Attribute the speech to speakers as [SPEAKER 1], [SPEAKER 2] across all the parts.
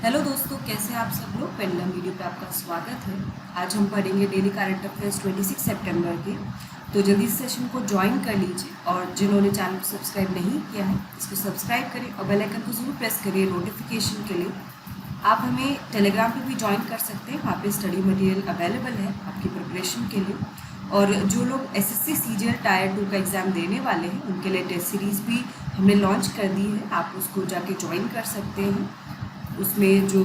[SPEAKER 1] Hello दोस्तों, कैसे हैं आप सब लोग। पेंडुलम वीडियो पे आपका स्वागत है। आज हम पढ़ेंगे डेली करंट अफेयर्स 26 सितंबर के। तो जल्दी इस सेशन को ज्वाइन कर लीजिए और जिन्होंने चैनल को सब्सक्राइब नहीं किया है इसको सब्सक्राइब करें और बेल आइकन को जरूर प्रेस करिए नोटिफिकेशन के लिए। आप हमें टेलीग्राम पे भी ज्वाइन कर सकते हैं, वहाँ पे स्टडी मटेरियल अवेलेबल है आपकी प्रिपरेशन के लिए। और जो लोग एसएससी सीजीएल टायर 2 का एग्ज़ाम देने वाले हैं उनके लिए टेस्ट सीरीज़ भी हमने लॉन्च कर दी है, आप उसको जाके ज्वाइन कर सकते हैं। उसमें जो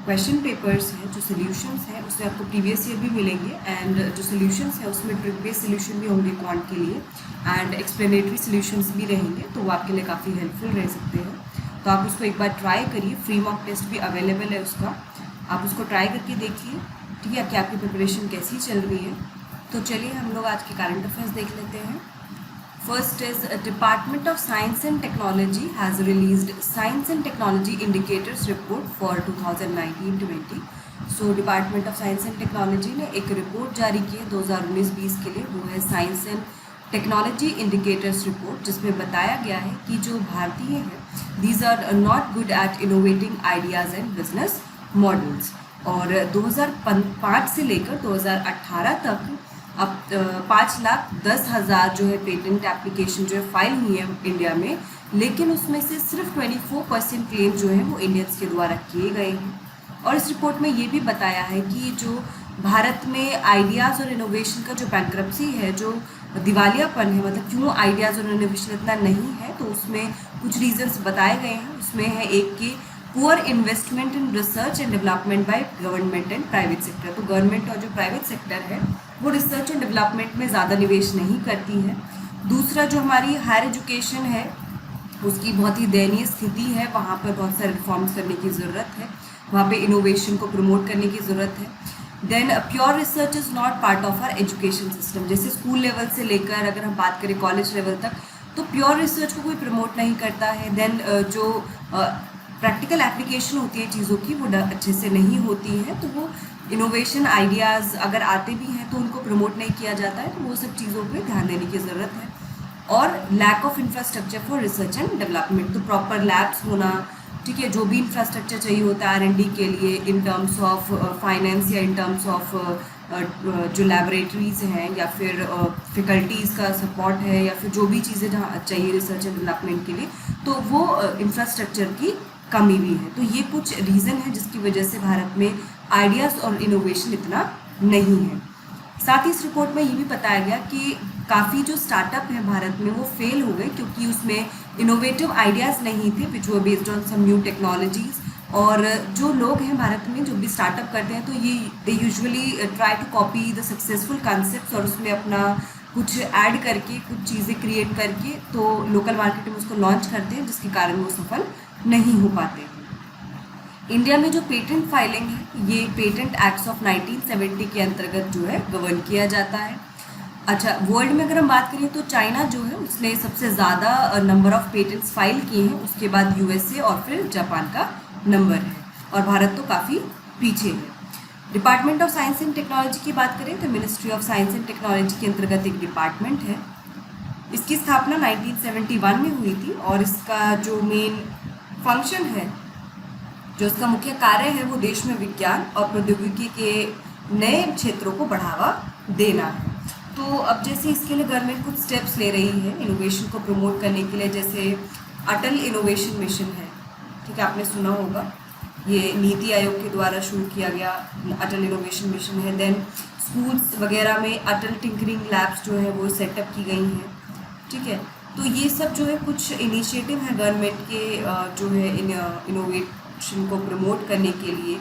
[SPEAKER 1] क्वेश्चन पेपर्स हैं, जो सॉल्यूशंस हैं, उसमें आपको प्रीवियस ईयर भी मिलेंगे एंड जो सॉल्यूशंस हैं उसमें ट्रिक बेस्ड सॉल्यूशन भी होंगे क्वांट के लिए एंड एक्सप्लेनेटरी सॉल्यूशंस भी रहेंगे, तो वो आपके लिए काफ़ी हेल्पफुल रह सकते हैं। तो आप उसको एक बार ट्राई करिए, फ्री मॉक टेस्ट भी अवेलेबल है उसका, आप उसको ट्राई करके देखिए, ठीक है, कि आपकी प्रिपरेशन कैसी चल रही है। तो चलिए हम लोग आज के करंट अफेयर्स देख लेते हैं। First is Department of Science and Technology has released Science and Technology Indicators Report for 2019-20। So Department of Science and Technology ने एक रिपोर्ट जारी की है 2019-20 के लिए, वो है Science and Technology Indicators Report, जिसमें बताया गया है कि जो भारतीय हैं these are not good at innovating ideas and business models। और 2005 से लेकर 2018 तक अब 5,10,000 जो है पेटेंट एप्लीकेशन जो है फाइल हुई है इंडिया में, लेकिन उसमें से सिर्फ 24% क्लेम जो है वो इंडियंस के द्वारा किए गए हैं। और इस रिपोर्ट में ये भी बताया है कि जो भारत में आइडियाज़ और इनोवेशन का जो बैंक्रप्सी है, जो दिवालियापन है, मतलब क्यों आइडियाज़ और इनोवेशन इतना नहीं है, तो उसमें कुछ रीजंस बताए गए हैं। उसमें है एक कि poor investment in research and development by government and private sector. तो गवर्नमेंट और जो प्राइवेट सेक्टर है वो रिसर्च एंड डेवलपमेंट में ज़्यादा निवेश नहीं करती है। दूसरा, जो हमारी हायर एजुकेशन है उसकी बहुत ही दयनीय स्थिति है, वहाँ पर बहुत सारे रिफॉर्म्स करने की ज़रूरत है, वहाँ पे इनोवेशन को प्रमोट करने की ज़रूरत है। Then pure research is not part of our education system. जैसे स्कूल लेवल से लेकर अगर हम बात करें कॉलेज लेवल तक, तो प्योर रिसर्च को कोई प्रमोट नहीं करता है। देन जो प्रैक्टिकल एप्लीकेशन होती है चीज़ों की, वो अच्छे से नहीं होती है, तो वो इनोवेशन आइडियाज़ अगर आते भी हैं तो उनको प्रमोट नहीं किया जाता है, तो वो सब चीज़ों पे ध्यान देने की ज़रूरत है। और lack of infrastructure for research and development, तो प्रॉपर लैब्स होना, ठीक है, जो भी इंफ्रास्ट्रक्चर चाहिए होता है R&D के लिए इन टर्म्स ऑफ फाइनेंस या इन टर्म्स ऑफ जो लैबोरेटरीज़ हैं या फिर फैकल्टीज़ का सपोर्ट है या फिर जो भी चीज़ें जहाँ चाहिए रिसर्च एंड डेवलपमेंट के लिए, तो वो इंफ्रास्ट्रक्चर की कमी भी है। तो ये कुछ रीज़न है जिसकी वजह से भारत में आइडियाज़ और इनोवेशन इतना नहीं है। साथ ही इस रिपोर्ट में ये भी बताया गया कि काफ़ी जो स्टार्टअप हैं भारत में वो फेल हो गए क्योंकि उसमें इनोवेटिव आइडियाज़ नहीं थे which were based on some new technologies. और जो लोग हैं भारत में जो भी स्टार्टअप करते हैं तो ये they usually try to copy the successful concepts और उसमें अपना कुछ ऐड करके कुछ चीज़ें क्रिएट करके तो लोकल मार्केट में उसको लॉन्च करते हैं, जिसके कारण वो सफल नहीं हो पाते। इंडिया में जो पेटेंट फाइलिंग है ये पेटेंट एक्ट्स ऑफ 1970 के अंतर्गत जो है गवर्न किया जाता है। अच्छा, वर्ल्ड में अगर हम बात करें तो चाइना जो है उसने सबसे ज़्यादा नंबर ऑफ पेटेंट्स फाइल किए हैं, उसके बाद USA और फिर जापान का नंबर है, और भारत तो काफ़ी पीछे है। Department of science and technology की बात करें तो ministry of science and technology के अंतर्गत एक डिपार्टमेंट है। इसकी स्थापना 1971 में हुई थी और इसका जो मेन फंक्शन है, जो इसका मुख्य कार्य है, वो देश में विज्ञान और प्रौद्योगिकी के नए क्षेत्रों को बढ़ावा देना है। तो अब जैसे इसके लिए गवर्नमेंट कुछ स्टेप्स ले रही है इनोवेशन को प्रमोट करने के लिए, जैसे अटल इनोवेशन मिशन है, ठीक है, आपने सुना होगा, ये नीति आयोग के द्वारा शुरू किया गया अटल इनोवेशन मिशन है। देन स्कूल्स वगैरह में अटल टिंकरिंग लैब्स जो है वो सेटअप की गई हैं, ठीक है। तो ये सब जो है कुछ इनिशिएटिव है गवर्नमेंट के जो है इनोवेशन को प्रमोट करने के लिए,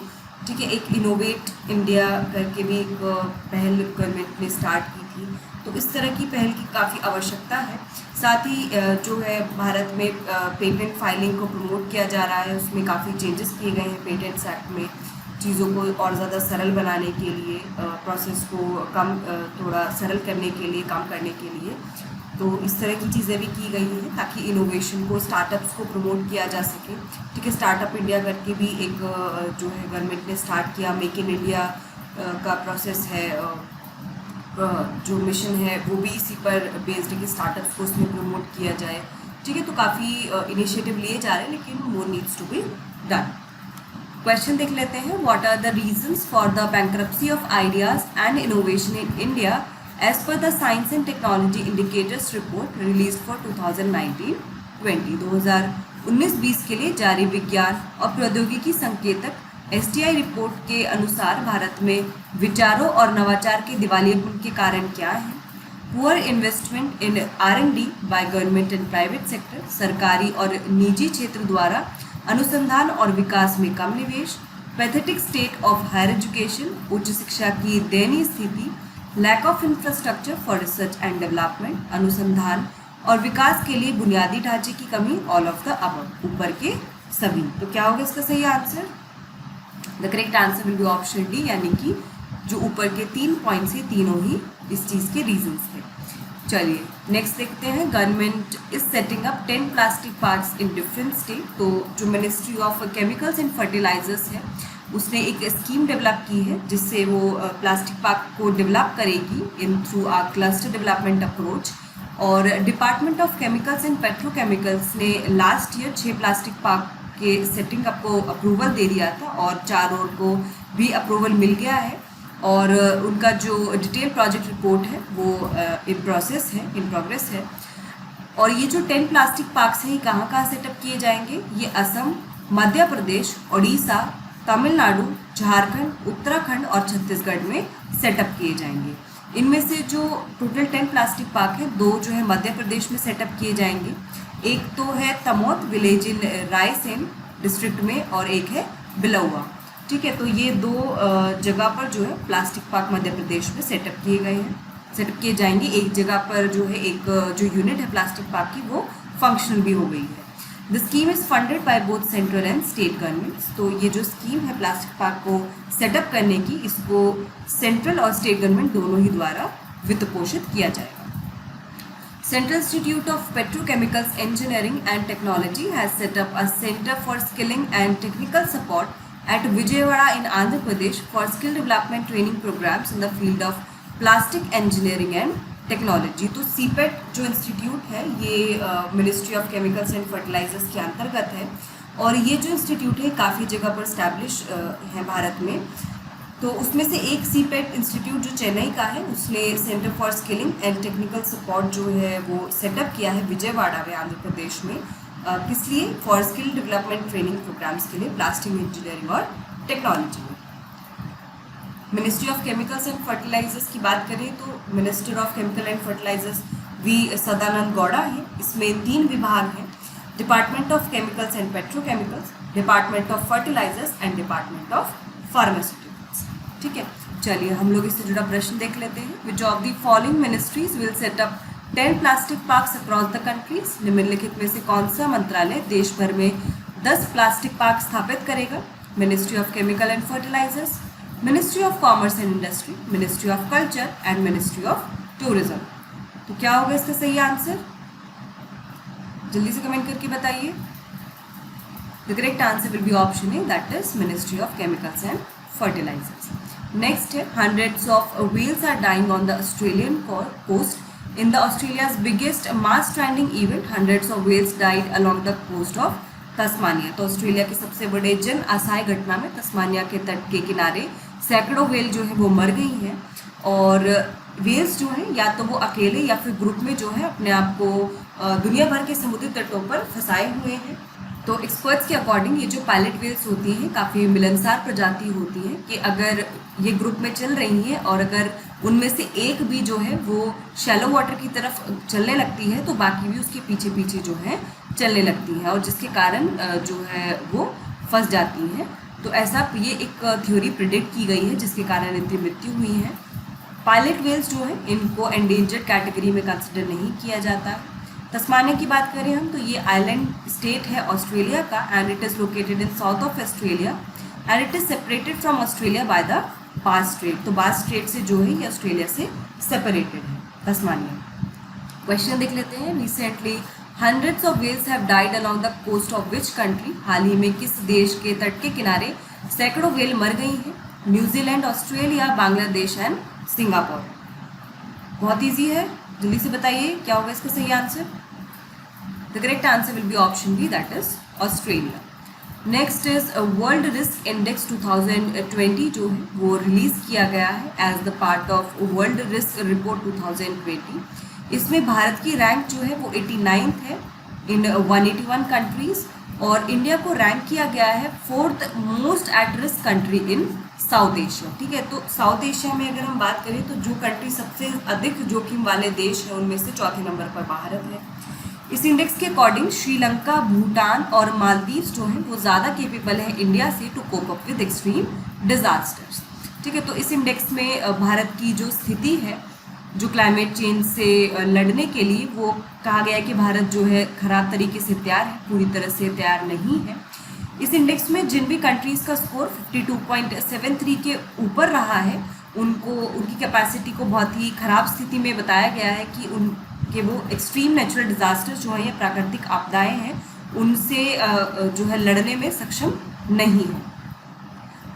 [SPEAKER 1] ठीक है। एक इनोवेट इंडिया करके भी एक पहल गवर्नमेंट ने स्टार्ट की थी, तो इस तरह की पहल की काफ़ी आवश्यकता है। साथ ही जो है भारत में पेटेंट फाइलिंग को प्रमोट किया जा रहा है, उसमें काफ़ी चेंजेस किए गए हैं पेटेंट्स एक्ट में, चीज़ों को और ज़्यादा सरल बनाने के लिए, प्रोसेस को कम थोड़ा सरल करने के लिए, कम करने के लिए, तो इस तरह की चीज़ें भी की गई हैं ताकि इनोवेशन को, स्टार्टअप्स को प्रमोट किया जा सके, ठीक है। स्टार्टअप इंडिया करके भी एक जो है गवर्नमेंट ने स्टार्ट किया, मेक इन इंडिया का प्रोसेस है, जो मिशन है वो भी इसी पर बेस्ड है कि स्टार्टअप्स को उसमें प्रमोट किया जाए, ठीक है। तो काफ़ी इनिशिएटिव लिए जा रहे हैं, लेकिन more needs to be done. Question देख लेते हैं. What are the reasons for the bankruptcy of ideas and innovation in India as per the science and technology indicators report release for 2019-20. 2019-20 के लिए जारी विज्ञान और प्रौद्योगिकी संकेतक STI रिपोर्ट के अनुसार भारत में विचारों और नवाचार के दिवालियापन के कारण क्या हैं? Poor investment in R&D by government and private sector, सरकारी और निजी क्षेत्र द्वारा अनुसंधान और विकास में कम निवेश, pathetic state of higher education, उच्च शिक्षा की दयनीय स्थिति, lack of infrastructure for research and development, अनुसंधान और विकास के लिए बुनियादी ढांचे की कमी, ऑल ऑफ द अबव, ऊपर के सभी. तो क्या होगा इसका सही answer? The correct answer will be option D, यानी कि जो ऊपर के 3 पॉइंट्स हैं तीनों ही इस चीज़ के रीजंस थे. चलिए नेक्स्ट देखते हैं. Government is setting up 10 plastic parks in different state. तो जो ministry of chemicals and fertilizers है उसने एक स्कीम डेवलप की है जिससे वो प्लास्टिक पार्क को डेवलप करेगी in through a cluster development approach. और department of chemicals and petrochemicals ने लास्ट ईयर 6 प्लास्टिक पार्क के सेटिंग अप को अप्रूवल दे दिया था और 4 और को भी अप्रूवल मिल गया है. और उनका जो डिटेल प्रोजेक्ट रिपोर्ट है वो इन प्रोग्रेस है. और ये जो 10 प्लास्टिक पार्क्स हैं ये कहाँ सेटअप किए जाएंगे? ये असम, मध्य प्रदेश, उड़ीसा, तमिलनाडु, झारखंड, उत्तराखंड और छत्तीसगढ़ में सेटअप किए जाएंगे. इनमें से जो टोटल 10 प्लास्टिक पार्क है, 2 जो है मध्य प्रदेश में सेटअप किए जाएंगे. एक तो है तमोद विलेज इन रायसेन डिस्ट्रिक्ट में और एक है बिलौआ. ठीक है, तो ये 2 जगह पर जो है प्लास्टिक पार्क मध्य प्रदेश में सेटअप किए जाएंगे. एक जगह पर जो है एक जो यूनिट है प्लास्टिक पार्क की वो फंक्शनल भी हो गई है. The scheme is funded by both central and state governments. तो ये जो स्कीम है प्लास्टिक पार्क को सेटअप करने की, इसको सेंट्रल और स्टेट गवर्नमेंट दोनों ही द्वारा वित्त पोषित किया जाएगा. Central Institute of Petrochemicals Engineering and Technology has set up a Center for Skilling and Technical Support at Vijayawada in Andhra Pradesh for skill development training programs in the field of plastic engineering and technology. तो CPET जो institute है ये ministry of chemicals and fertilizers के अंतर्गत है और ये जो इंस्टीट्यूट है काफ़ी जगह पर स्टैब्लिश है भारत में. तो उसमें से एक CPET इंस्टीट्यूट जो चेन्नई का है उसने centre for skilling and technical support जो है वो सेटअप किया है विजयवाड़ा में आंध्र प्रदेश में. किस लिए? For skill development training programmes के लिए प्लास्टिक इंजीनियरिंग और टेक्नोलॉजी में. Ministry of chemicals and fertilizers की बात करें तो minister of chemical and fertilizers V Sadananda Gowda है. इसमें 3 विभाग हैं: department of chemicals and petrochemicals, department of fertilizers and department of pharmaceuticals. ठीक है, चलिए हम लोग इससे जुड़ा प्रश्न देख लेते हैं. Which of the following ministries will set up 10 plastic parks across the countries? निम्नलिखित में से कौन सा मंत्रालय देश भर में 10 प्लास्टिक पार्क स्थापित करेगा? Ministry of chemical and fertilizers, ministry of commerce and industry, ministry of culture and ministry of tourism. तो क्या होगा इसका सही आंसर? जल्दी से कमेंट करके बताइए. The correct answer will be option A, that is ministry of chemicals and fertilizers. Next है, hundreds of whales are dying on the Australian coast. In the Australia's biggest mass stranding event, hundreds of whales died along the coast of Tasmania. तो Australia की सबसे बड़े जन असहाय घटना में Tasmania के तट के किनारे सैकड़ों व्हेल जो है वो मर गई हैं. और व्हेल्स जो है या तो वो अकेले या फिर ग्रुप में जो है अपने आप को दुनिया भर के समुद्री तटों पर फंसाए हुए हैं. तो एक्सपर्ट्स के अकॉर्डिंग ये जो पायलट व्हेल्स होती हैं काफ़ी मिलनसार प्रजाति होती है कि अगर ये ग्रुप में चल रही हैं और अगर उनमें से एक भी जो है वो शैलो वाटर की तरफ चलने लगती है तो बाकी भी उसके पीछे पीछे जो है चलने लगती हैं और जिसके कारण जो है वो फंस जाती हैं. तो ऐसा ये एक थ्योरी प्रिडिक्ट की गई है जिसके कारण इनकी मृत्यु हुई है. पायलट व्हेल्स जो है इनको एंडेंजर्ड कैटेगरी में कंसिडर नहीं किया जाता. तस्मानिया की बात करें हम तो ये आइलैंड स्टेट है ऑस्ट्रेलिया का and it is located in south of Australia and it is separated from Australia by the बास स्ट्रेट. तो बास स्ट्रेट से जो है ये ऑस्ट्रेलिया से सेपरेटेड है तस्मानिया. क्वेश्चन देख लेते हैं. Recently hundreds of whales have died along the coast of which country? हाल ही में किस देश के तट के किनारे सैकड़ों व्हेल मर गई हैं? New Zealand, Australia, Bangladesh and Singapore. बहुत ईजी है, जल्दी से बताइए क्या होगा इसका सही answer. The correct answer will be option B, that is Australia. Next is world risk index 2020 जो है वो रिलीज किया गया है as the part of world risk report 2020। इसमें भारत की रैंक जो है वो 89th है इन 181 कंट्रीज, और इंडिया को रैंक किया गया है 4th most at risk country in south Asia. ठीक है, तो साउथ एशिया में अगर हम बात करें तो जो कंट्री सबसे अधिक जोखिम वाले देश है उनमें से चौथे नंबर पर भारत है। इस इंडेक्स के अकॉर्डिंग श्रीलंका, भूटान और मालदीव्स जो है वो ज़्यादा केपेबल है इंडिया से to cope up with extreme disasters. ठीक है, तो इस इंडेक्स में भारत की जो स्थिति है जो क्लाइमेट चेंज से लड़ने के लिए, वो कहा गया है कि भारत जो है खराब तरीके से तैयार है, पूरी तरह से तैयार नहीं है। इस इंडेक्स में जिन भी कंट्रीज़ का स्कोर 52.73 के ऊपर रहा है उनकी कैपेसिटी को बहुत ही ख़राब स्थिति में बताया गया है कि वो एक्सट्रीम नेचुरल डिजास्टर जो है या प्राकृतिक आपदाएं हैं उनसे जो है लड़ने में सक्षम नहीं है।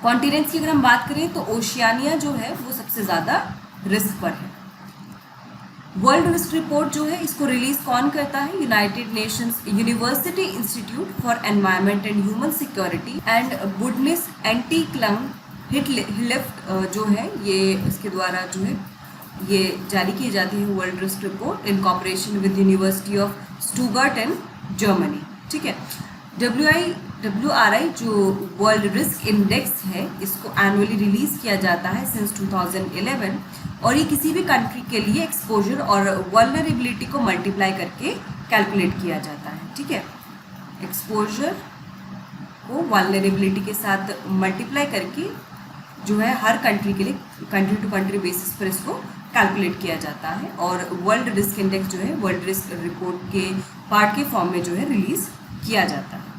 [SPEAKER 1] कॉन्टिनेंट्स की अगर हम बात करें तो ओशियानिया जो है वो सबसे ज़्यादा रिस्क पर है। वर्ल्ड रिस्क रिपोर्ट जो है इसको रिलीज कौन करता है? United Nations University Institute for Environment and Human Security and Bündnis Entwicklung Hilft जो है ये इसके द्वारा जो है ये जारी की जाती है world risk report in cooperation with university of Stuttgart in Germany. ठीक है, WRI जो वर्ल्ड रिस्क इंडेक्स है इसको एनुअली रिलीज किया जाता है सिंस 2011, और ये किसी भी कंट्री के लिए एक्सपोजर और वल्नरेबिलिटी को मल्टीप्लाई करके कैलकुलेट किया जाता है। ठीक है, एक्सपोजर को वल्नरेबिलिटी के साथ मल्टीप्लाई करके जो है हर कंट्री के लिए कंट्री टू कंट्री बेसिस पर इसको कैलकुलेट किया जाता है, और वर्ल्ड रिस्क इंडेक्स जो है वर्ल्ड रिस्क रिपोर्ट के पार्ट के फॉर्म में जो है रिलीज किया जाता है।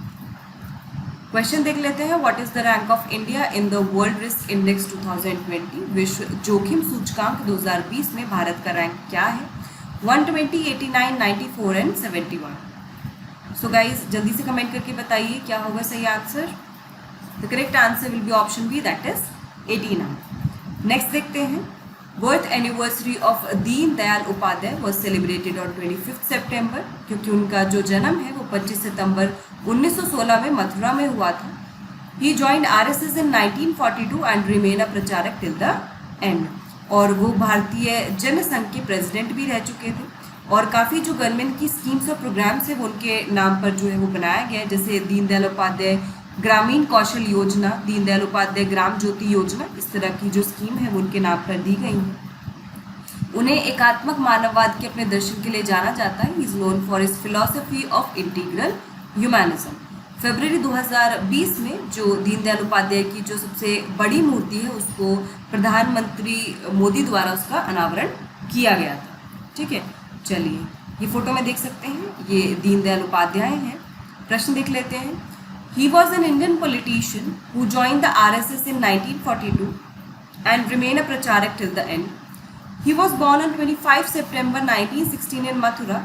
[SPEAKER 1] क्वेश्चन देख लेते हैं, what is the rank of India in the world risk index 2020? विश्व जोखिम सूचकांक 2020 में भारत का रैंक क्या है? 120, 89, 94 एंड 71। सो गाइज जल्दी से कमेंट करके बताइए क्या होगा सही answer. The correct answer will be option B, that is 89। Next देखते हैं, birth anniversary of Deen Dayal Upadhyay was celebrated on 25 September, क्योंकि उनका जो जन्म है वो 25 सितंबर 1916 में मथुरा में हुआ था। He joined RSS in 1942 and remain a प्रचारक टिल द एंड, और वो भारतीय जनसंघ के प्रेसिडेंट भी रह चुके थे, और काफ़ी जो गवर्नमेंट की स्कीम्स और प्रोग्राम्स है वो उनके नाम पर जो है वो बनाया गया है, जैसे दीनदयाल उपाध्याय ग्रामीण कौशल योजना, दीनदयाल उपाध्याय ग्राम ज्योति योजना, इस तरह की जो स्कीम है वो उनके नाम पर दी गई है। उन्हें एकात्मक मानववाद के अपने दर्शन के लिए जाना जाता है। Is known for his philosophy of integral humanism. फरवरी 2020 में जो दीनदयाल उपाध्याय की जो सबसे बड़ी मूर्ति है उसको प्रधानमंत्री मोदी द्वारा उसका अनावरण किया गया था। ठीक है, चलिए ये फोटो में देख सकते हैं, ये दीनदयाल उपाध्याय हैं। प्रश्न देख लेते हैं, he was an Indian politician who joined the RSS in 1942 and remained a pracharak till the end. He was born on 25 September 1916 in Mathura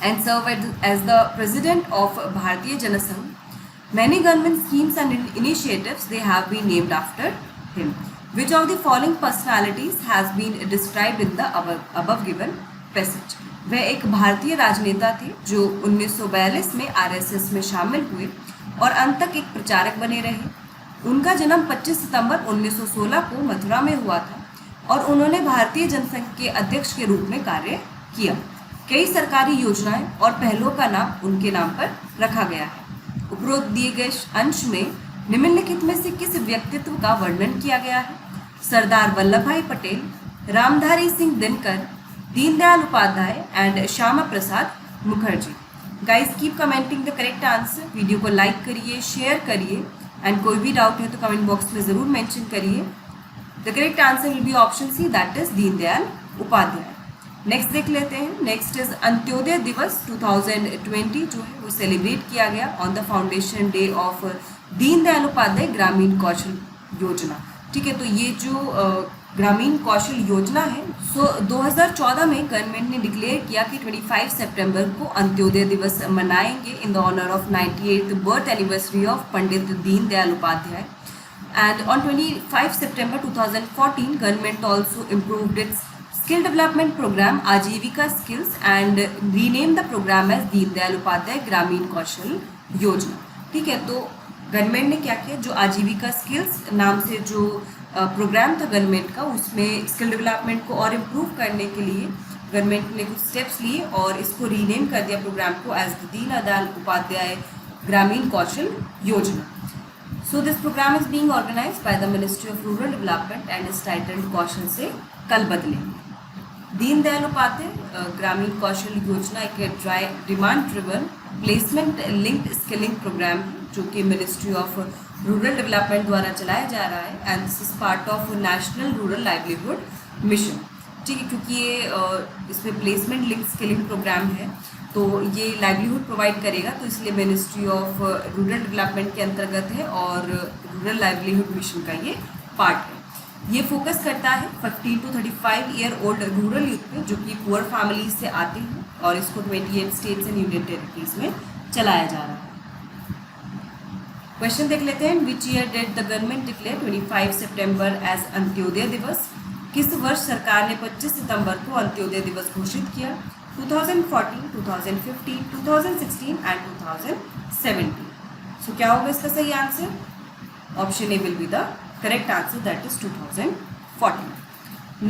[SPEAKER 1] and served as the president of Bharatiya Janasangh. Many government schemes and initiatives they have been named after him. Which of the following personalities has been described in the above given passage? वह एक भारतीय राजनेता थे जो 1942 में RSS में शामिल हुए और अंत तक एक प्रचारक बने रहे। उनका जन्म 25 सितंबर 1916 को मथुरा में हुआ था और उन्होंने भारतीय जनसंघ के अध्यक्ष के रूप में कार्य किया। कई सरकारी योजनाएं और पहलों का नाम उनके नाम पर रखा गया है। उपरोक्त दिए गए अंश में निम्नलिखित में से किस व्यक्तित्व का वर्णन किया गया है? Sardar Vallabh Bhai Patel, Ramdhari Singh Dinkar, Deendayal Upadhyay and Shyama Prasad Mukherjee. Guys keep commenting the correct answer. Video को लाइक करिए, शेयर करिए, एंड कोई भी डाउट है तो कमेंट बॉक्स में ज़रूर मेंशन करिए। The correct answer will be option C, that is Deendayal Upadhyay. Next देख लेते हैं, नेक्स्ट इज अंत्योदय दिवस 2020 जो है वो सेलिब्रेट किया गया on the foundation day of Deendayal Upadhyay Grameen Kaushal योजना। ठीक है, तो ये जो ग्रामीण कौशल योजना है 2014 में गवर्नमेंट ने डिक्लेयर किया कि 25 सितंबर को अंत्योदय दिवस मनाएंगे in the honour of 98th birth anniversary of Pandit Deendayal Upadhyay. And on 25 September 2014 government also improved its skill development programme Aajeevika skills and rename the programme as Deendayal Upadhyay Grameen Kaushal योजना। ठीक है, तो गवर्नमेंट ने क्या किया, जो आजीविका स्किल्स नाम से जो प्रोग्राम था गवर्नमेंट का, उसमें स्किल डेवलपमेंट को और इम्प्रूव करने के लिए गवर्नमेंट ने कुछ स्टेप्स लिए और इसको रीनेम कर दिया प्रोग्राम को एज द दीनदयाल उपाध्याय ग्रामीण कौशल योजना. So this program is being organized by the Ministry of Rural Development and is titled कौशल से कल बदलेंगे. दीनदयाल उपाध्याय ग्रामीण कौशल योजना एक demand driven placement linked skilling programme है जो कि मिनिस्ट्री ऑफ रूरल डेवलपमेंट द्वारा चलाया जा रहा है and this is part of national rural livelihood mission. ठीक है, क्योंकि ये इसमें प्लेसमेंट लिंक स्किलिंग प्रोग्राम है तो ये लाइवलीहुड प्रोवाइड करेगा, तो इसलिए मिनिस्ट्री ऑफ रूरल डेवलपमेंट के अंतर्गत है और रूरल लाइवलीहुड मिशन का ये पार्ट है. ये फोकस करता है 15 to 35 year old rural youth पे जो कि पुअर फैमिलीज से आते हैं और इसको 28 स्टेट्स एंड यूनियन टेरिटरीज में चलाया जा रहा है. क्वेश्चन देख लेते हैं. Which year did the government declare 25 September as Antyodaya Diwas? किस वर्ष सरकार ने 25 सितंबर को अंत्योदय दिवस घोषित किया? 2014, 2015, 2016 एंड 2017. सो क्या होगा इसका सही answer? Option A will be the correct answer, that is 2014.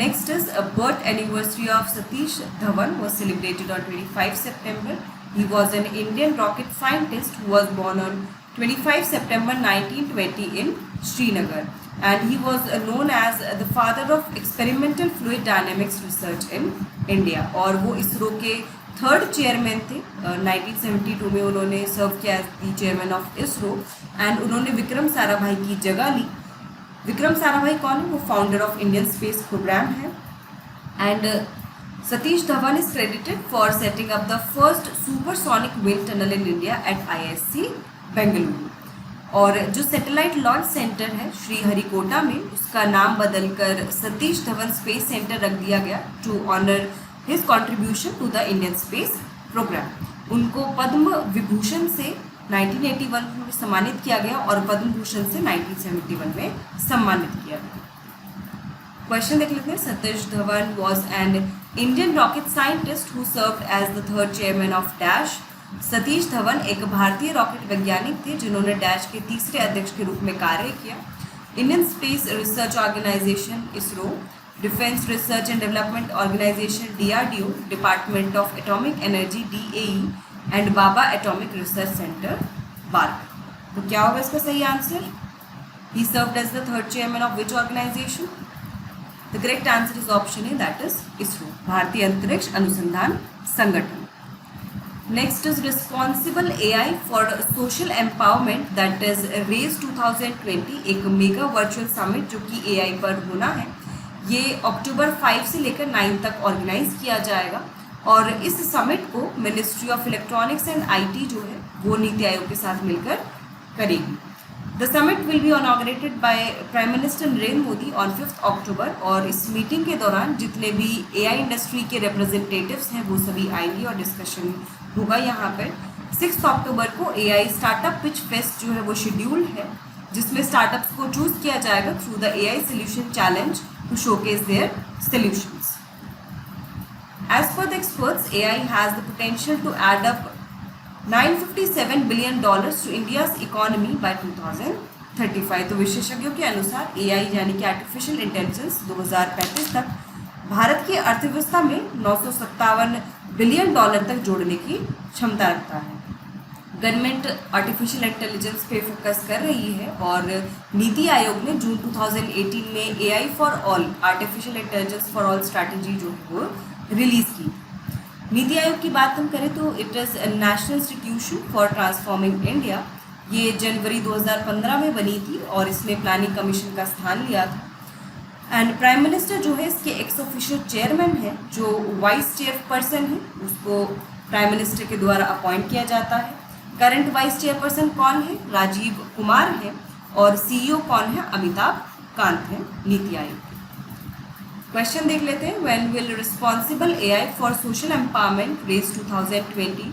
[SPEAKER 1] Next is a birth anniversary of Satish Dhawan was celebrated on 25 September. He was an Indian rocket scientist who was born on 25 September 1920 in Srinagar, and he was known as the father of experimental fluid dynamics research in India. और वो इसरो के third chairman थे. 1972 में उन्होंने सर्व किया as the chairman of ISRO and उन्होंने विक्रम साराभाई की जगह ली. विक्रम साराभाई कौन है? वो founder of Indian space programme है. And Satish Dhawan is credited for setting up the first supersonic wind tunnel in India at IISc Bengaluru. और जो सैटेलाइट लॉन्च सेंटर है श्रीहरिकोटा में, उसका नाम बदलकर सतीश धवन स्पेस सेंटर रख दिया गया to honour his contribution to the Indian space programme. उनको पद्म विभूषण से 1981 में सम्मानित किया गया और पद्म भूषण से 1971 में सम्मानित किया गया. क्वेश्चन देख लेते हैं. Satish Dhawan was an Indian rocket scientist who served as the third chairman of dash. Satish Dhawan एक भारतीय रॉकेट वैज्ञानिक थे जिन्होंने डैश के तीसरे अध्यक्ष के रूप में कार्य किया. Indian space research organisation ISRO, defence research and development organisation DRDO, department of atomic energy DAE and Bhabha atomic research centre BARC. तो क्या होगा इसका सही answer? He served as the third chairman of which organisation? The correct answer is option A, that is ISRO, भारतीय अंतरिक्ष अनुसंधान संगठन. Next is responsible AI for social empowerment, that is RAISE 2020, एक मेगा वर्चुअल समिट जो कि AI पर होना है. ये अक्टूबर 5 से लेकर 9 तक ऑर्गेनाइज किया जाएगा और इस समिट को ministry of electronics and IT जो है वो नीति आयोग के साथ मिलकर करेगी. The summit will be inaugurated by prime minister Narendra Modi on 5 अक्टूबर और इस मीटिंग के दौरान जितने भी AI इंडस्ट्री के रिप्रेजेंटेटिव्स हैं वो सभी आएंगे और डिस्कशन होगा यहाँ पर. 6 अक्टूबर को AI स्टार्टअप पिच फेस्ट जो है वो शेड्यूल है जिसमें स्टार्टअप्स को चूज किया जाएगा through the AI solution challenge to showcase their solutions. As per the experts, AI has the potential to add up $957 billion to India's economy by 2035. तो विशेषज्ञों के अनुसार AI यानी कि आर्टिफिशियल इंटेलिजेंस 2035 तक भारत की अर्थव्यवस्था में $957 बिलियन तक जोड़ने की क्षमता रखता है. गवर्नमेंट आर्टिफिशियल इंटेलिजेंस पे फोकस कर रही है और नीति आयोग ने जून 2018 में AI for all, artificial intelligence for all strategy जो है वो रिलीज की. नीति आयोग की बात हम करें तो it is national institution for transforming India. ये जनवरी 2015 में बनी थी और इसने प्लानिंग कमीशन का स्थान लिया था. एंड प्राइम मिनिस्टर जो है इसके एक्स ऑफिशियल चेयरमैन है, जो वाइस चेयरपर्सन है उसको प्राइम मिनिस्टर के द्वारा अपॉइंट किया जाता है. करंट वाइस चेयरपर्सन कौन है? राजीव कुमार है और CEO कौन है? अमिताभ कांत है नीति आयोग. क्वेश्चन देख लेते हैं. When will responsible AI for social empowerment RAISE 2020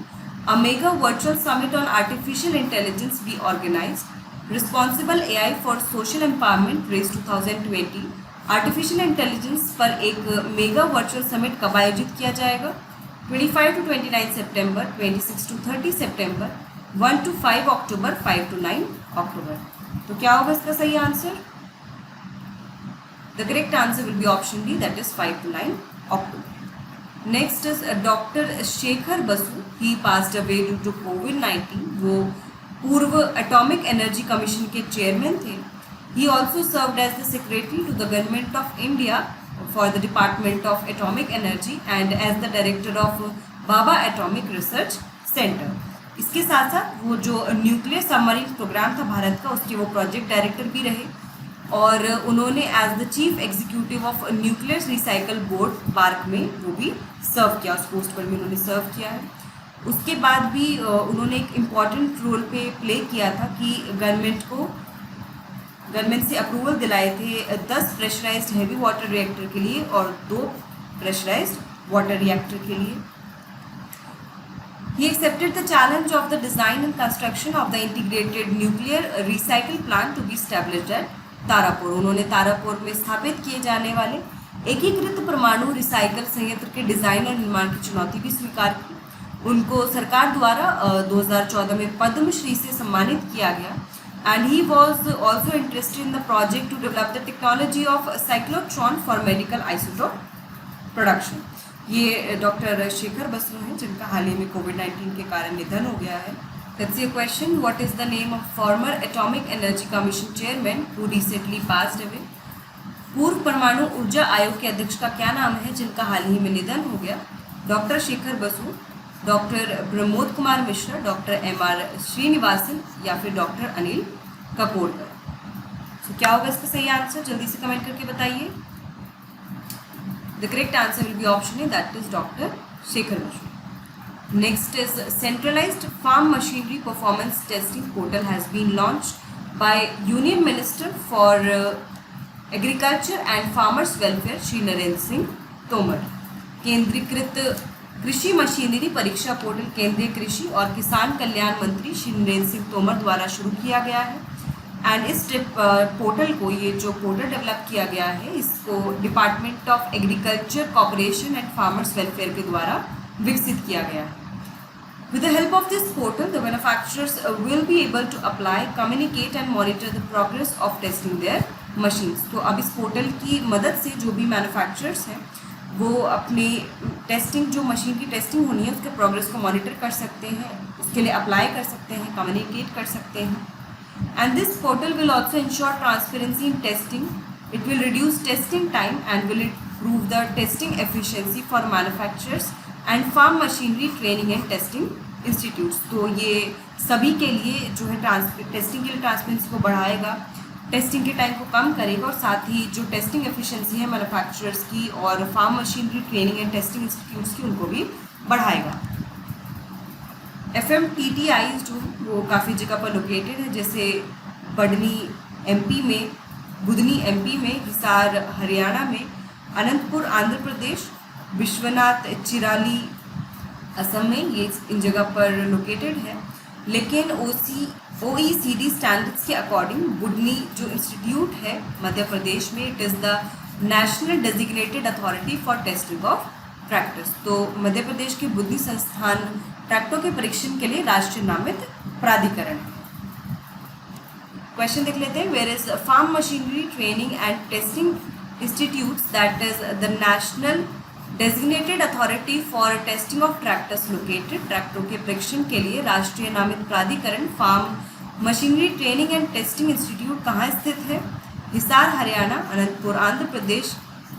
[SPEAKER 1] a mega virtual summit on artificial intelligence be organised? Responsible AI for social empowerment RAISE 2020 artificial intelligence पर एक मेगा वर्चुअल समिट कब आयोजित किया जाएगा? 25 to 29 September, 26 to 30 September, 1 to 5 October, 5 to 9 अक्टूबर। तो क्या होगा इसका सही answer? The correct answer will be option D, that is 5 to 9 October. Next is doctor Shekhar Basu, he passed away due to कोविड-19। वो पूर्व एटॉमिक एनर्जी कमीशन के चेयरमैन थे। He also served as the secretary to the government of India for the department of atomic energy and as the director of Bhabha atomic research centre. इसके साथ साथ वो जो न्यूक्लियर सबमरीन प्रोग्राम था भारत का, उसके वो प्रोजेक्ट डायरेक्टर भी रहे और उन्होंने as the chief executive of nuclear recycle board BARC में वो भी सर्व किया, उस पोस्ट पर भी उन्होंने सर्व किया है। उसके बाद भी उन्होंने एक इम्पॉर्टेंट रोल पे प्ले किया था कि गवर्नमेंट से अप्रूवल दिलाए थे 10 प्रेशराइज्ड हैवी वाटर रिएक्टर के लिए और 2 प्रेशराइज्ड वाटर रिएक्टर के लिए। He accepted the challenge of the design and construction of the integrated nuclear recycle plant to be established at Tarapur. उन्होंने तारापुर में स्थापित किए जाने वाले एकीकृत परमाणु रिसाइकल संयंत्र के डिजाइन और निर्माण की चुनौती भी स्वीकार की। उनको सरकार द्वारा 2014 में पद्मश्री से सम्मानित किया गया। And he was also interested in the project to develop the technology of cyclotron for medical isotope production. ये डॉक्टर शेखर बसु हैं जिनका हाल ही में कोविड-19 के कारण निधन हो गया है। That's your question. What is the name of former Atomic Energy Commission chairman who recently passed away? पूर्व परमाणु ऊर्जा आयोग के अध्यक्ष का क्या नाम है जिनका हाल ही में निधन हो गया? Doctor Shekhar Basu, doctor Pramod Kumar Mishra, doctor MR Srinivasan या फिर डॉक्टर अनिल कपूरकर। तो क्या होगा इसका सही आंसर? जल्दी से कमेंट करके बताइए। The correct answer will be option A, that is Dr. Shekhar Basu. Next is centralized farm machinery performance testing portal has been launched by Union Minister for Agriculture and Farmers Welfare Shri Narendra Singh Tomar। केंद्रीकृत कृषि machinery परीक्षा portal केंद्रीय कृषि और किसान कल्याण मंत्री श्री नरेंद्र सिंह तोमर द्वारा शुरू किया गया है। एंड इस पोर्टल को, ये जो पोर्टल डेवलप किया गया है, इसको department of agriculture corporation and farmers welfare के द्वारा विकसित किया गया है। With the help of this portal the manufacturers will be able to apply, communicate and monitor the progress of testing their machines. तो अब इस पोर्टल की मदद से जो भी मैन्युफैक्चरर्स हैं वो अपनी टेस्टिंग, जो मशीन की टेस्टिंग होनी है, उसके प्रोग्रेस को मॉनिटर कर सकते हैं, उसके लिए अप्लाई कर सकते हैं, कम्युनिकेट कर सकते हैं। And this portal will also ensure transparency in testing. It will reduce testing time and will improve the testing efficiency for manufacturers and farm machinery training and testing institutes। तो ये सभी के लिए जो है टेस्टिंग के लिए ट्रांसपेरेंसी को बढ़ाएगा, टेस्टिंग के टाइम को कम करेगा और साथ ही जो टेस्टिंग एफिशिएंसी है मैन्युफैक्चरर्स की और farm machinery training and testing institutes की, उनको भी बढ़ाएगा। FMTTI जो वो काफ़ी जगह पर लोकेटेड है, जैसे बढ़नी MP में, बुधनी MP में, हिसार हरियाणा में, अनंतपुर आंध्र प्रदेश, विश्वनाथ चिराली असम में, ये इन जगह पर लोकेटेड है। लेकिन OECD स्टैंडर्ड्स के अकॉर्डिंग बुधनी जो इंस्टीट्यूट है मध्य प्रदेश में, it is the national designated authority for testing of tractors. तो मध्य प्रदेश के बुधनी संस्थान ट्रैक्टरों के परीक्षण के लिए राष्ट्रीय नामित प्राधिकरण है। क्वेश्चन देख लेते हैं। Where is farm machinery training and testing institutes that is the national designated authority for testing of tractors located. ट्रैक्टरों के परीक्षण के लिए राष्ट्रीय नामित प्राधिकरण farm machinery training and testing institute कहाँ स्थित है? हिसार हरियाणा, अनंतपुर आंध्र प्रदेश,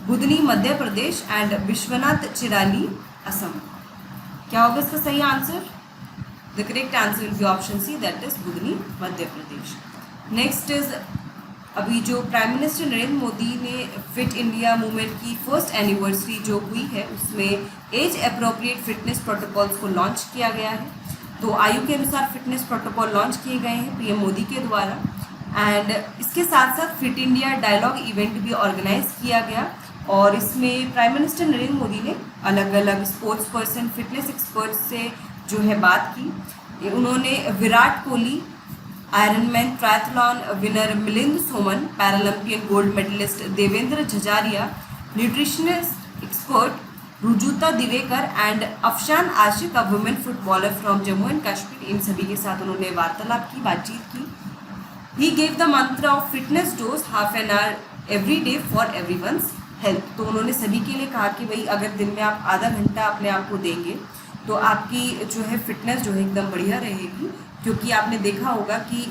[SPEAKER 1] बुधनी मध्य प्रदेश एंड विश्वनाथ चिराली असम। क्या होगा इसका सही answer? The correct answer will be option C, that is Budhni Madhya Pradesh. Next is, अभी जो प्राइम मिनिस्टर नरेंद्र मोदी ने फिट इंडिया मूवमेंट की फर्स्ट एनिवर्सरी जो हुई है, उसमें एज अप्रोप्रिएट फिटनेस प्रोटोकॉल्स को लॉन्च किया गया है। तो आयु के अनुसार फिटनेस प्रोटोकॉल लॉन्च किए गए हैं PM मोदी के द्वारा। एंड इसके साथ साथ फिट इंडिया डायलॉग इवेंट भी ऑर्गेनाइज किया गया और इसमें प्राइम मिनिस्टर नरेंद्र मोदी ने अलग अलग स्पोर्ट्स पर्सन, फिटनेस एक्सपर्ट्स से जो है बात की। उन्होंने Virat Kohli, Ironman triathlon winner Milind Soman, Paralympian gold medallist Devendra Jhajharia, nutritionist expert Rujuta Diwekar and Afshan Ashiq, a women footballer from Jammu and Kashmir. इन सभी के साथ उन्होंने वार्तालाप की, बातचीत की। He gave the mantra of fitness dose half an hour every day for everyone's health. तो उन्होंने सभी के लिए कहा कि भाई अगर दिन में आप आधा घंटा अपने आप को देंगे तो आपकी जो है फिटनेस जो है एकदम बढ़िया रहेगी। क्योंकि आपने देखा होगा कि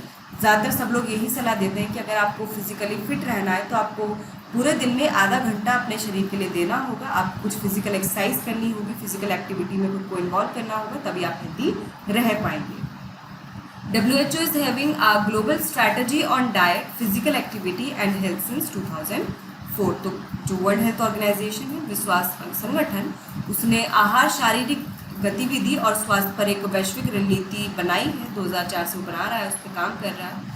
[SPEAKER 1] ज़्यादातर सब लोग यही सलाह देते हैं कि अगर आपको फिजिकली फिट रहना है तो आपको पूरे दिन में आधा घंटा अपने शरीर के लिए देना होगा। आप कुछ फिजिकल एक्सरसाइज करनी होगी, फिजिकल एक्टिविटी में खुद को इन्वॉल्व करना होगा, तभी आप हेल्दी रह पाएंगे। WHO is having a global strategy on diet, physical activity and health since 2004। तो जो वर्ल्ड हेल्थ ऑर्गेनाइजेशन है, विश्व संगठन, उसने आहार, शारीरिक गतिविधि और स्वास्थ्य पर एक वैश्विक रणनीति बनाई है। 2004 से बना रहा है, उस पर काम कर रहा है।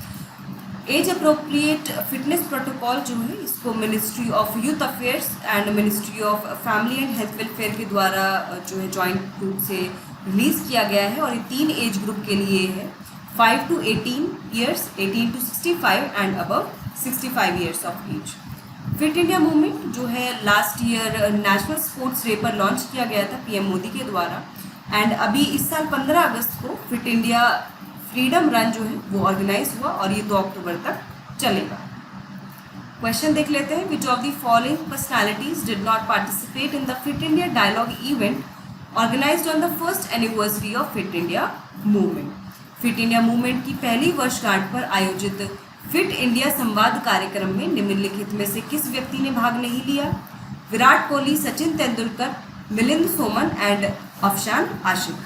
[SPEAKER 1] एज अप्रोप्रिएट फिटनेस प्रोटोकॉल जो है, इसको ministry of youth affairs and ministry of family and health welfare के द्वारा जो है जॉइंट रूप से रिलीज़ किया गया है। और ये 3 एज ग्रुप के लिए है, 5 to 18 years, 18 to 65 and above 65 years of age. Fit India movement जो है last year national sports day पर लॉन्च किया गया था पीएम मोदी के द्वारा। एंड अभी इस साल 15 अगस्त को फिट इंडिया फ्रीडम रन जो है वो ऑर्गेनाइज हुआ और ये 2 अक्टूबर तक चलेगा। क्वेश्चन देख लेते हैं। Which of the following personalities did not participate in the fit India dialogue event organised on the first anniversary of fit India movement. Fit India movement की पहली वर्षगांठ पर आयोजित फिट इंडिया संवाद कार्यक्रम में निम्नलिखित में से किस व्यक्ति ने भाग नहीं लिया? विराट कोहली, सचिन तेंदुलकर, मिलिंद सोमन एंड अफशान आशिक।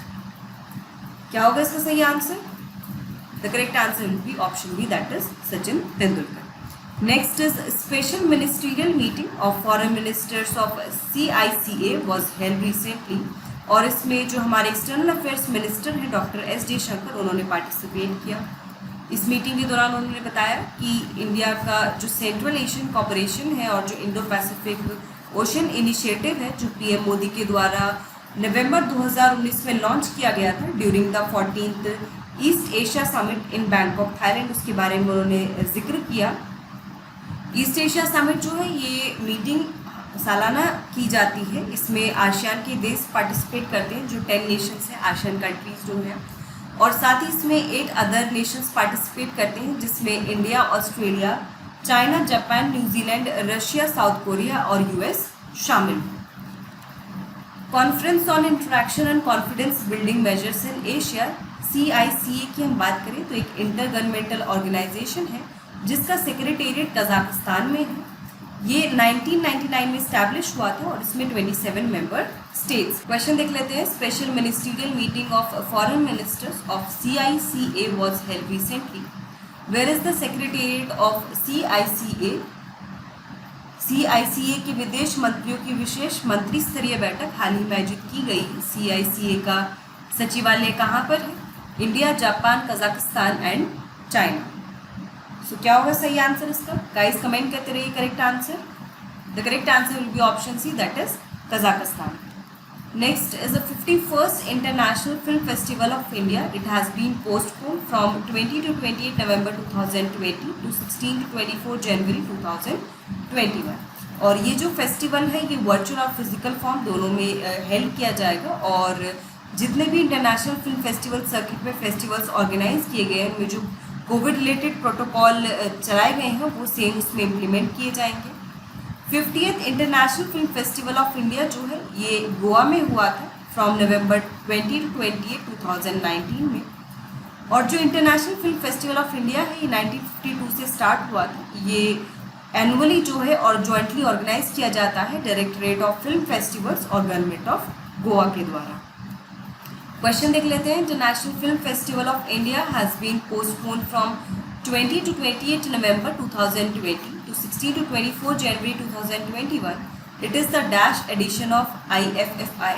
[SPEAKER 1] क्या होगा इसका सही answer? The correct answer will be option B, that is Sachin Tendulkar. Next is special ministerial meeting of foreign ministers of CICA was held recently. और इसमें जो हमारे एक्सटर्नल अफेयर्स मिनिस्टर हैं डॉक्टर S जयशंकर, उन्होंने पार्टिसिपेट किया। इस मीटिंग के दौरान उन्होंने बताया कि इंडिया का जो सेंट्रल एशियन कॉपरेशन है और जो इंडो पैसिफिक ओशन इनिशिएटिव है, जो पीएम मोदी के द्वारा नवंबर 2019 में लॉन्च किया गया था during the 14th east Asia summit in Bangkok Thailand, उसके बारे में उन्होंने जिक्र किया। ईस्ट एशिया समिट जो है ये मीटिंग सालाना की जाती है। इसमें आसियान के देश पार्टिसिपेट करते हैं, जो 10 नेशंस हैं आसियान कंट्रीज जो है, और साथ ही इसमें 8 अदर नेशंस पार्टिसिपेट करते हैं, जिसमें India, Australia, China, Japan, New Zealand, Russia, south Korea और US शामिल हैं। Conference on interaction and confidence building measures in Asia, CICA की हम बात करें तो एक इंटर गवर्नमेंटल ऑर्गेनाइजेशन है जिसका सेक्रेटेरिएट कजाकिस्तान में है। ये 1999 में स्टैब्लिश हुआ था और इसमें 27 मेंबर स्टेट्स। क्वेश्चन देख लेते हैं। Special ministerial meeting of foreign ministers of CICA was held recently. Where is the secretariat of CICA? CICA के विदेश मंत्रियों की विशेष मंत्री स्तरीय बैठक हाल ही में आयोजित की गई। CICA का सचिवालय कहाँ पर है? India, Japan, Kazakhstan and China. So क्या होगा सही आंसर इसका? गाइस कमेंट करते रहिए correct answer. The correct answer will be option C, that is Kazakhstan. Next is the 51st international film festival of India. It has been postpone from 20 to 28 November 2020 to 16 to 24 January 2021। और ये जो festival है ये virtual और physical form दोनों में held किया जाएगा। और जितने भी इंटरनेशनल फिल्म फेस्टिवल सर्किट में फेस्टिवल्स ऑर्गेनाइज किए गए हैं उनमें जो कोविड रिलेटेड प्रोटोकॉल चलाए गए हैं वो सेम उसमें इम्प्लीमेंट किए जाएंगे। 50th international film festival of India जो है ये गोवा में हुआ था फ्रॉम नवंबर 20 to 28 2019 में। और जो international film festival of India है ये 1952 से स्टार्ट हुआ था। ये एनुअली जो है और जॉइंटली ऑर्गेनाइज किया जाता है डायरेक्टरेट ऑफ फिल्म फेस्टिवल्स और गवर्नमेंट ऑफ गोवा के द्वारा। क्वेश्चन देख लेते हैं। International film festival of India has been postpone from 20 to 28 November 2020 to 16 to 24 January 2021। It is the dash edition of IFFI।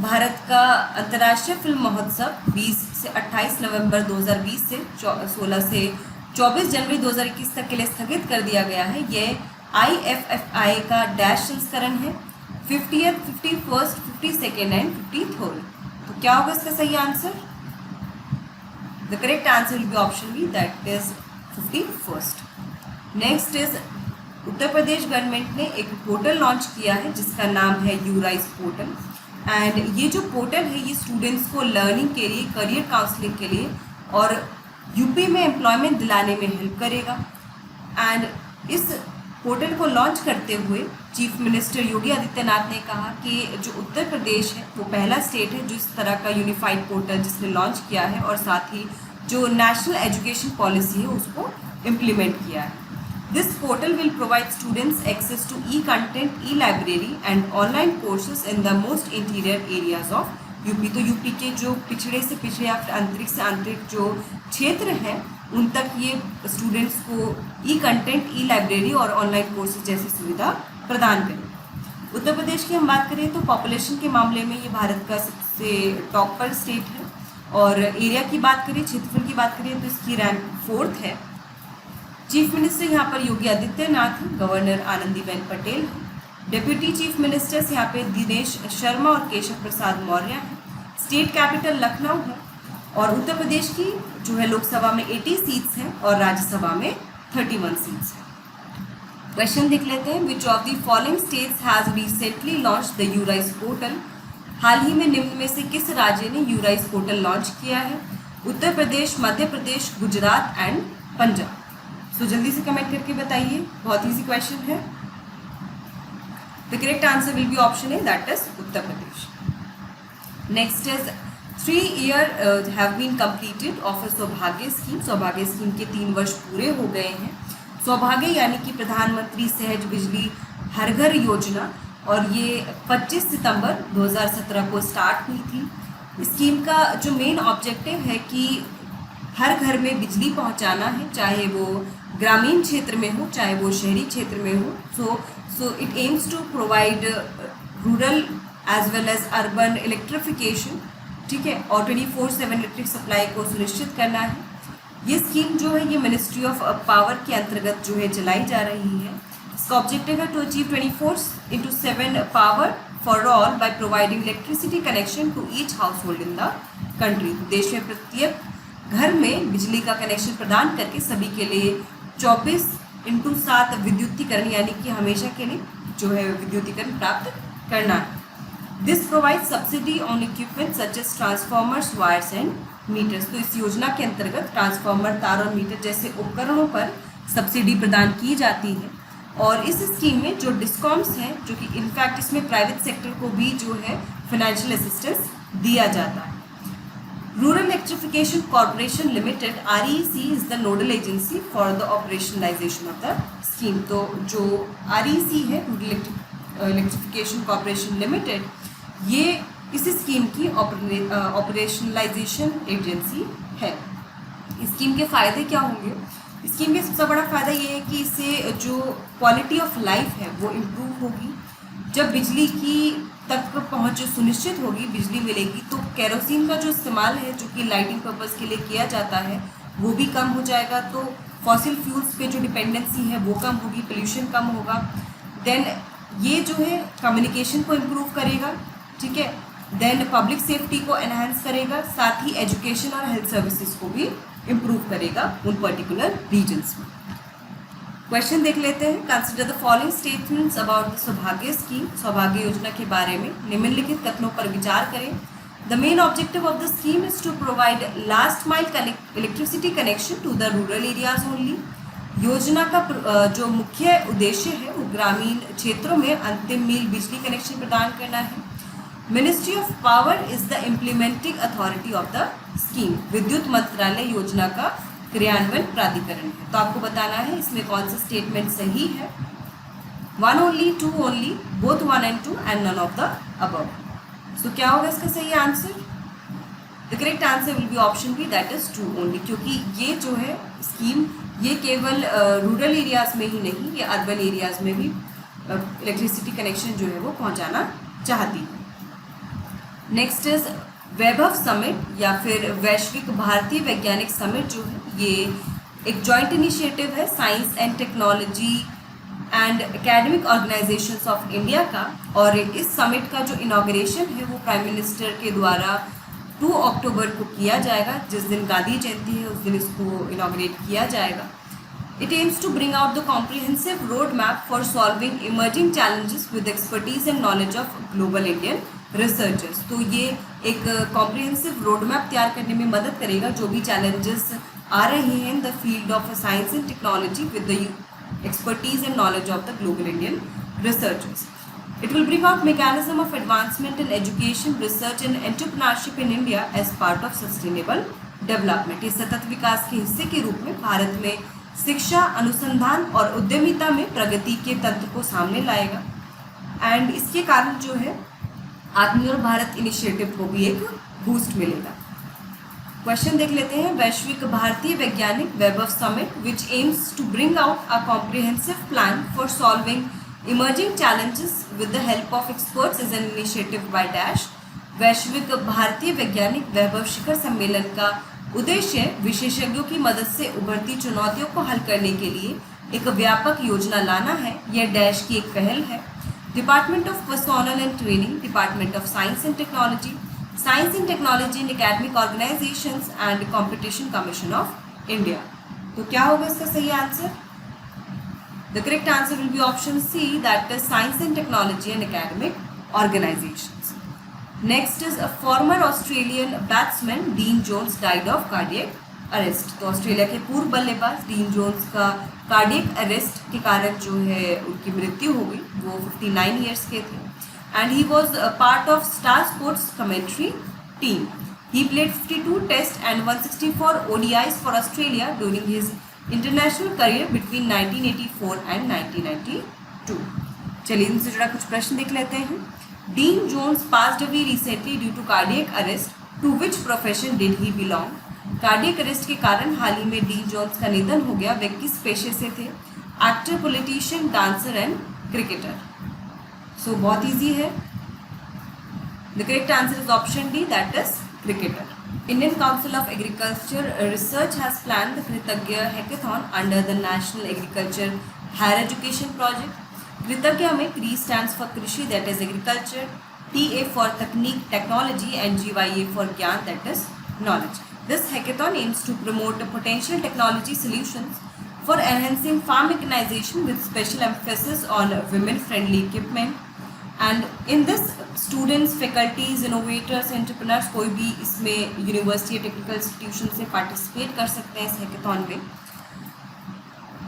[SPEAKER 1] Bharat का अंतर्राष्ट्रीय फिल्म महोत्सव 20 से 28 नवंबर 2020 से 16 से 24 जनवरी 2021 तक के लिए स्थगित कर दिया गया है। ये IFFI का डैश संस्करण है, 50th, 51st, 52nd and 53rd। तो क्या होगा इसका सही answer? The correct answer will be option B, that is 51st। Next is Uttar Pradesh government ने एक पोर्टल लॉन्च किया है जिसका नाम है यूराइज पोर्टल। एंड ये जो पोर्टल है ये स्टूडेंट्स को लर्निंग के लिए, करियर काउंसलिंग के लिए और यूपी में एम्प्लॉयमेंट दिलाने में हेल्प करेगा। एंड इस पोर्टल को लॉन्च करते हुए चीफ मिनिस्टर योगी आदित्यनाथ ने कहा कि जो उत्तर प्रदेश है वो पहला स्टेट है जो इस तरह का यूनिफाइड पोर्टल जिसने लॉन्च किया है और साथ ही जो नेशनल एजुकेशन पॉलिसी है उसको इम्प्लीमेंट किया है। This portal will provide students access to e content, e library and online courses in the most interior areas of UP. तो यूपी के जो पिछड़े से पिछड़े या फिर आंतरिक से आंतरिक जो क्षेत्र हैं उन तक ये स्टूडेंट्स को ई-कंटेंट, ई-लाइब्रेरी और ऑनलाइन कोर्सेज जैसी सुविधा प्रदान करें। उत्तर प्रदेश की हम बात करें तो पॉपुलेशन के मामले में ये भारत का सबसे टॉप पर स्टेट है और एरिया की बात करें, क्षेत्रफल की बात करें तो इसकी रैंक 4th है। चीफ मिनिस्टर यहाँ पर योगी आदित्यनाथ हैं, गवर्नर आनंदीबेन पटेल हैं, डिप्यूटी चीफ मिनिस्टर्स यहाँ पे दिनेश शर्मा और केशव प्रसाद मौर्य हैं, स्टेट कैपिटल लखनऊ है और उत्तर प्रदेश की जो है लोकसभा में 80 सीट्स हैं और राज्यसभा में 31 सीट्स हैं। क्वेश्चन देख लेते हैं, which of the following states has recently launch the URISE portal. हाल ही में निम्न में से किस राज्य ने यूराइज पोर्टल लॉन्च किया है? उत्तर प्रदेश, मध्य प्रदेश, गुजरात एंड पंजाब। सो जल्दी से कमेंट करके बताइए, बहुत ईजी क्वेश्चन है। The correct answer will be option A, that is Uttar Pradesh. Next is 3 years have been completed of Saubhagya scheme. Saubhagya scheme के 3 वर्ष पूरे हो गए हैं। सौभाग्य यानी कि प्रधानमंत्री सहज बिजली हर घर योजना और ये 25 सितंबर 2017 को स्टार्ट हुई थी। स्कीम का जो मेन ऑब्जेक्टिव है कि हर घर में बिजली पहुंचाना है, चाहे वो ग्रामीण क्षेत्र में हो चाहे वो शहरी क्षेत्र में हो। So it aims to provide rural as well as urban electrification, ठीक है, और 24/7 इलेक्ट्रिक सप्लाई को सुनिश्चित करना है। ये स्कीम जो है ये मिनिस्ट्री ऑफ पावर के अंतर्गत जो है चलाई जा रही है। इसका ऑब्जेक्टिव है to achieve 24/7 power for all by providing electricity connection to each household in the country. देश में प्रत्येक घर में बिजली का कनेक्शन प्रदान करके सभी के लिए 24/7 विद्युतीकरण यानी कि हमेशा के लिए जो है विद्युतीकरण प्राप्त करना है। This provide subsidy on equipment such as transformers, wires and meters. तो इस योजना के अंतर्गत ट्रांसफॉर्मर, तार और मीटर जैसे उपकरणों पर सब्सिडी प्रदान की जाती है। और इस स्कीम में जो डिस्कॉम्स हैं, जो कि इनफैक्ट इसमें प्राइवेट सेक्टर को भी जो है फाइनेंशियल असिस्टेंस दिया जाता है। Rural electrification corporation limited REC is the nodal agency for the operationalisation of the scheme. तो जो REC है, रूरल इलेक्ट्रिफिकेशन कॉर्पोरेशन लिमिटेड, ये इस स्कीम की ऑपरेशनलाइजेशन एजेंसी है। स्कीम के फ़ायदे क्या होंगे? स्कीम का सबसे बड़ा फ़ायदा ये है कि इससे जो क्वालिटी ऑफ लाइफ है वो इम्प्रूव होगी। जब बिजली की तक पहुंच सुनिश्चित होगी, बिजली मिलेगी, तो केरोसिन का जो इस्तेमाल है जो कि लाइटिंग पर्पज़ के लिए किया जाता है वो भी कम हो जाएगा। तो फॉसिल फ्यूल्स पे जो डिपेंडेंसी है वो कम होगी, पोल्यूशन कम होगा। देन ये जो है कम्युनिकेशन को इम्प्रूव करेगा, ठीक है। देन पब्लिक सेफ्टी को एनहांस करेगा, साथ ही एजुकेशन और हेल्थ सर्विसेज को भी इम्प्रूव करेगा उन पर्टिकुलर रीजन्स में। क्वेश्चन देख लेते हैं, consider the following statements about the सौभाग्य स्कीम। सौभाग्य योजना के बारे में निम्नलिखित कथनों पर विचार करें। The main objective of the scheme is to provide last mile electricity connection to the rural areas only. योजना का जो मुख्य उद्देश्य है वो ग्रामीण क्षेत्रों में अंतिम मील बिजली कनेक्शन प्रदान करना है। Ministry of power is the implementing authority of the scheme. विद्युत मंत्रालय योजना का क्रियान्वयन प्राधिकरण है। तो आपको बताना है इसमें कौन सा स्टेटमेंट सही है। 1 only, 2 only, both 1 and 2 and none of the above। सो क्या होगा इसका सही answer? The correct answer will be option B, that is 2 only, क्योंकि ये जो है स्कीम ये केवल रूरल एरियाज़ में ही नहीं, ये अर्बन एरियाज़ में भी इलेक्ट्रिसिटी कनेक्शन जो है वो पहुंचाना चाहती है। नेक्स्ट इज वैभव समिट या फिर वैश्विक भारतीय वैज्ञानिक समिट जो है ये एक जॉइंट इनिशिएटिव है science and technology and academic organisations of India का। और इस समिट का जो इनॉग्रेशन है वो प्राइम मिनिस्टर के द्वारा 2 अक्टूबर को किया जाएगा। जिस दिन गांधी जयंती है उस दिन इसको इनॉग्रेट किया जाएगा। It aims to bring out the comprehensive roadmap for solving emerging challenges with expertise and knowledge of global Indian researchers. तो ये एक comprehensive roadmap तैयार करने में मदद करेगा जो भी challenges आ रहे हैं in the field of science and technology with the expertise and knowledge of the global Indian researchers. It will bring out mechanism of advancement in education, research and entrepreneurship in India as part of sustainable development. इस सतत विकास के हिस्से के रूप में भारत में शिक्षा, अनुसंधान और उद्यमिता में प्रगति के तंत्र को सामने लाएगा एंड इसके कारण जो है आत्मनिर्भर भारत इनिशिएटिव को भी एक बूस्ट मिलेगा. क्वेश्चन देख लेते हैं. Vaishvik Bharatiya Vaigyanik Vaibhav summit which aims to bring out a comprehensive plan for solving emerging challenges with the help of experts is an initiative by dash. Vaishvik Bharatiya Vaigyanik वैभव शिखर सम्मेलन का उद्देश्य विशेषज्ञों की मदद से उभरती चुनौतियों को हल करने के लिए एक व्यापक योजना लाना है. यह डैश की एक पहल है. Department of personnel and training, department of science and technology, science and technology in academic organisations and competition commission of India. तो क्या होगा इसका सही answer? The correct answer will be option C, that is science and technology and academic organisations. Next is a former Australian batsman Dean Jones died of cardiac arrest. तो Australia के पूर्व बल्लेबाज Dean Jones का cardiac arrest के कारण जो है उनकी मृत्यु हो गई. वो 59 ईयर्स के थे and he was part of Star Sports commentary team. He played 52 test and 164 ODIs for Australia during his international career between 1984 and 1992. चलिए इनसे जुड़ा कुछ प्रश्न देख लेते हैं. Dean Jones passed away recently due to cardiac arrest. To which profession did he belong? Cardiac arrest के कारण हाल ही में डीन जोन्स का निधन हो गया. वे किस पेशे से थे? Actor, politician, dancer and cricketer. So बहुत इजी है. The correct answer is option D, that is cricketer. Indian Council of Agriculture Research has planned the Kritagya Hackathon under the National Agriculture Higher Education Project. कृतज्ञ में क्री stands for कृषि, that is agriculture, TA for technique, technology and GYA for ज्ञान, that is knowledge. This hackathon aims to promote potential technology solutions for enhancing farm mechanization with special emphasis on women-friendly equipment. And in this students, faculties, innovators, entrepreneurs कोई भी इसमें university या technical institution से participate कर सकते हैं इस hackathon में.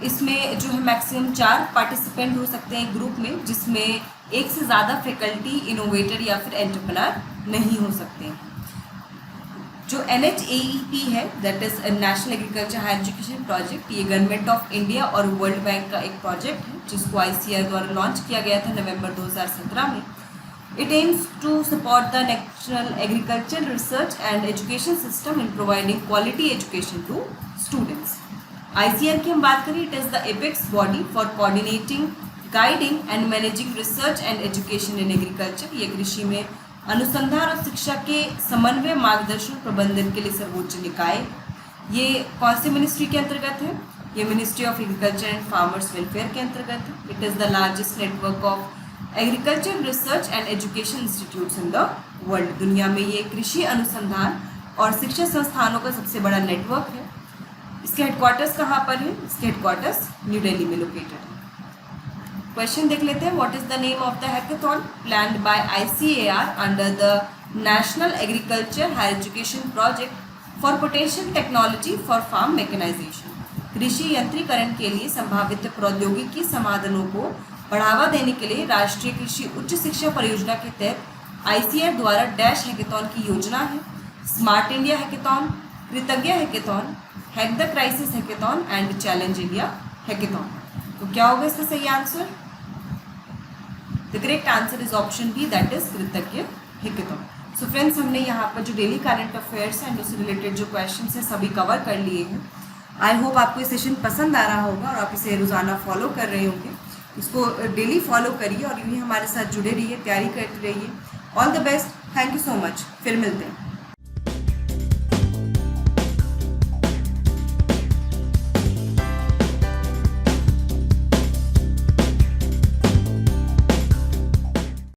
[SPEAKER 1] इसमें जो है मैक्सिमम 4 पार्टिसिपेंट हो सकते हैं ग्रुप में, जिसमें एक से ज़्यादा फैकल्टी, इनोवेटर या फिर एंटरप्रेन्योर नहीं हो सकते हैं. जो NHAEP है, that is National agriculture higher education Project, ये गवर्नमेंट ऑफ इंडिया और वर्ल्ड बैंक का एक प्रोजेक्ट है जिसको ICAR द्वारा लॉन्च किया गया था नवंबर 2017 में. It aims to support the national agriculture research and education system in providing quality education to students. ICAR की हम बात करें, it is the apex body for coordinating, guiding and managing research and education in agriculture. ये कृषि में अनुसंधान और शिक्षा के समन्वय, मार्गदर्शन, प्रबंधन के लिए सर्वोच्च निकाय. ये कौन सी मिनिस्ट्री के अंतर्गत है? ये ministry of agriculture and farmers welfare के अंतर्गत है. It is the largest network of agriculture research and education institutes in the world. दुनिया में ये कृषि अनुसंधान और शिक्षा संस्थानों का सबसे बड़ा नेटवर्क है. इसके हेडक्वार्टर्स कहाँ पर है? इसके हेडक्वार्टर्स न्यू दिल्ली में लोकेटेड है. क्वेश्चन देख लेते हैं. What is the name of the hackathon planned by ICAR under the national agriculture higher education project for potential technology for farm mechanisation. कृषि यंत्रीकरण के लिए संभावित प्रौद्योगिकी समाधानों को बढ़ावा देने के लिए राष्ट्रीय कृषि उच्च शिक्षा परियोजना के तहत ICAR द्वारा डैश हैकेथॉन की योजना है. Smart India hackathon, Kritagya hackathon, hack the crisis hackathon and challenge India hackathon. तो क्या होगा इसका सही answer? The correct answer is option B, that is Kritagya hackathon. So friends, हमने यहाँ पर जो डेली करंट अफेयर्स एंड उससे रिलेटेड जो क्वेश्चन है सभी कवर कर लिए हैं. आई होप आपको ये सेशन पसंद आ रहा होगा और आप इसे रोज़ाना फॉलो कर रहे होंगे. इसको डेली फॉलो करिए और यूँ ही हमारे साथ जुड़े रहिए, तैयारी करते रहिए. All the best. Thank you so much. फिर मिलते हैं.